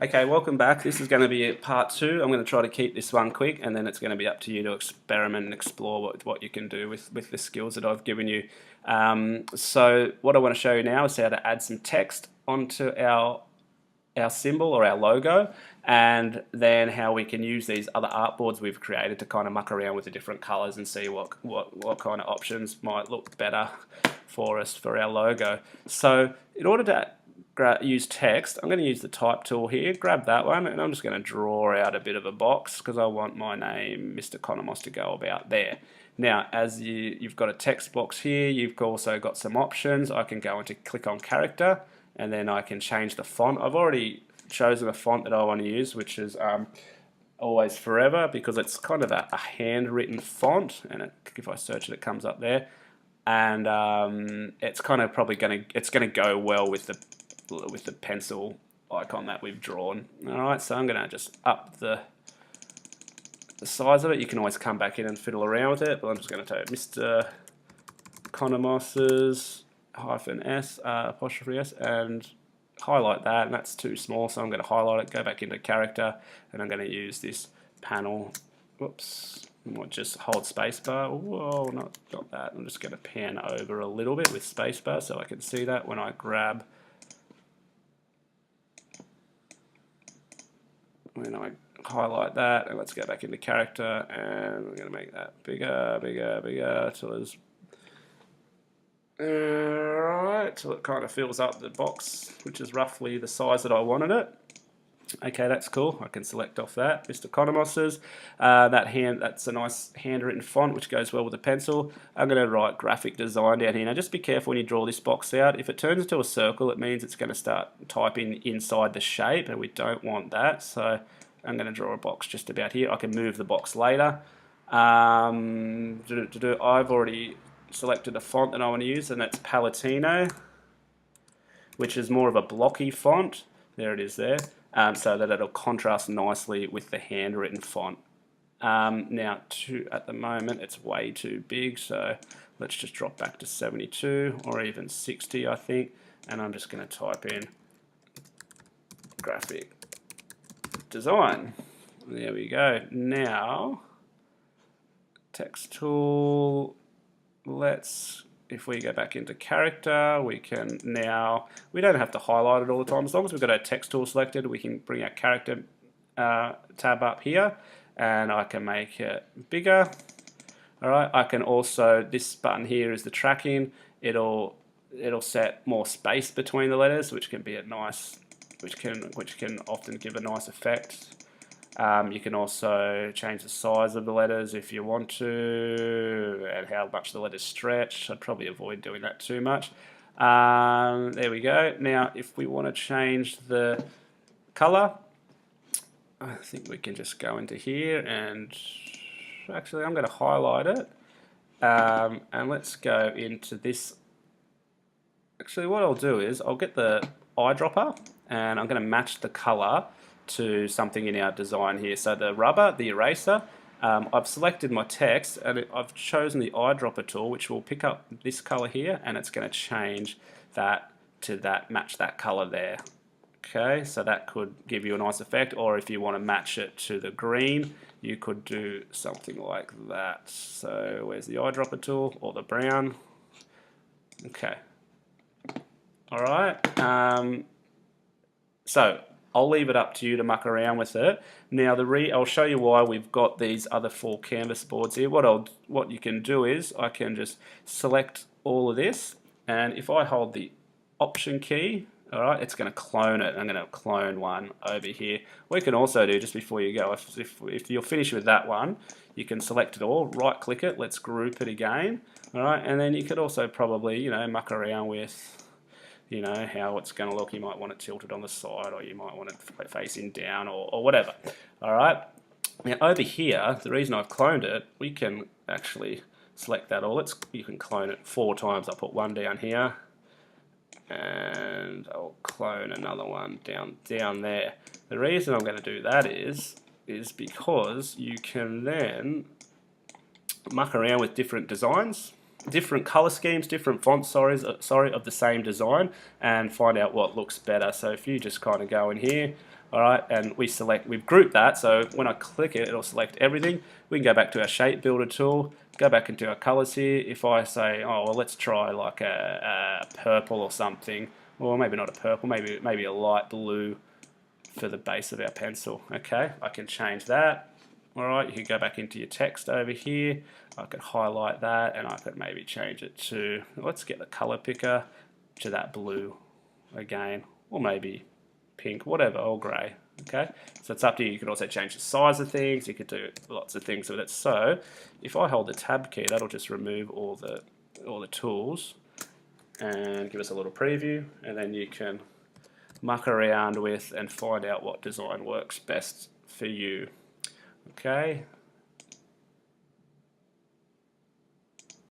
Okay, welcome back. This is going to be part two. I'm going to try to keep this one quick, and then it's going to be up to you to experiment and explore what you can do with the skills that I've given you. So what I want to show you now is how to add some text onto our symbol or our logo, and then how we can use these other artboards we've created to kind of muck around with the different colors and see what kind of options might look better for us for our logo. So in order to use text, I'm going to use the type tool here, grab that one, and I'm just going to draw out a bit of a box because I want my name, Mr. Conomos, to go about there. Now, as you've got a text box here, you've also got some options. I can go into click on character, and then I can change the font. I've already chosen a font that I want to use, which is Always Forever, because it's kind of a handwritten font, and if I search it, it comes up there, and it's kind of probably going to go well with the pencil icon that we've drawn. Alright, so I'm going to just up the size of it. You can always come back in and fiddle around with it, but I'm just going to type Mr. Conomos's -s, apostrophe s, and highlight that, and that's too small, so I'm going to highlight it, go back into character, and I'm going to use this panel. Whoops, I might just hold spacebar. Whoa, not that. I'm just going to pan over a little bit with spacebar so I can see that when I grab. When I highlight that, and let's go back into character, and we're going to make that bigger, till there's alright, till it kind of fills up the box, which is roughly the size that I wanted it. Okay, that's cool. I can select off that. Mr. Conomos's. That's a nice handwritten font which goes well with a pencil. I'm going to write graphic design down here. Now just be careful when you draw this box out. If it turns into a circle, it means it's going to start typing inside the shape, and we don't want that. So I'm going to draw a box just about here. I can move the box later. I've already selected a font that I want to use, and that's Palatino, which is more of a blocky font. There it is there. So that it'll contrast nicely with the handwritten font. Now, at the moment, it's way too big, so let's just drop back to 72 or even 60, I think, and I'm just going to type in graphic design. There we go. Now, text tool, if we go back into character, we don't have to highlight it all the time. As long as we've got our text tool selected, we can bring our character tab up here, and I can make it bigger. Alright, I can also, this button here is the tracking. It'll set more space between the letters, which can be which can often give a nice effect. You can also change the size of the letters if you want to, and how much the letters stretch. I'd probably avoid doing that too much. There we go. Now, if we want to change the color, I think we can just go into here, and actually I'm going to highlight it, and let's go into this. Actually, what I'll do is I'll get the eyedropper, and I'm going to match the color to something in our design here. So the rubber, the eraser, I've selected my text, and I've chosen the eyedropper tool, which will pick up this color here, and it's going to change that to match that color there. Okay, so that could give you a nice effect, or if you want to match it to the green, you could do something like that. So where's the eyedropper tool, or the brown? Okay. All right. So I'll leave it up to you to muck around with it. Now I'll show you why we've got these other 4 canvas boards here. What you can do is I can just select all of this, and if I hold the Option key, alright, it's going to clone it. I'm going to clone one over here. What you can also do just before you go, if you're finished with that one, you can select it all, right click it, let's group it again, alright, and then you could also probably muck around with how it's going to look. You might want it tilted on the side, or you might want it facing down, or whatever. Alright, now over here, the reason I've cloned it, we can actually select that all. You can clone it 4 times. I'll put one down here, and I'll clone another one down there. The reason I'm going to do that is because you can then muck around with different designs. different color schemes, different font sorry, of the same design, and find out what looks better. So if you just kind of go in here, all right, and we've grouped that, so when I click it, it'll select everything. We can go back to our shape builder tool, go back into our colors here. If I say, oh, well, let's try like a purple or something, or maybe not a purple, maybe a light blue for the base of our pencil. Okay, I can change that. Alright, you can go back into your text over here. I could highlight that and I could maybe change it to, let's get the color picker to that blue again, or maybe pink, whatever, or grey. Okay, so it's up to you. You can also change the size of things. You could do lots of things with it. So if I hold the tab key, that'll just remove all the tools and give us a little preview, and then you can muck around with and find out what design works best for you. Okay,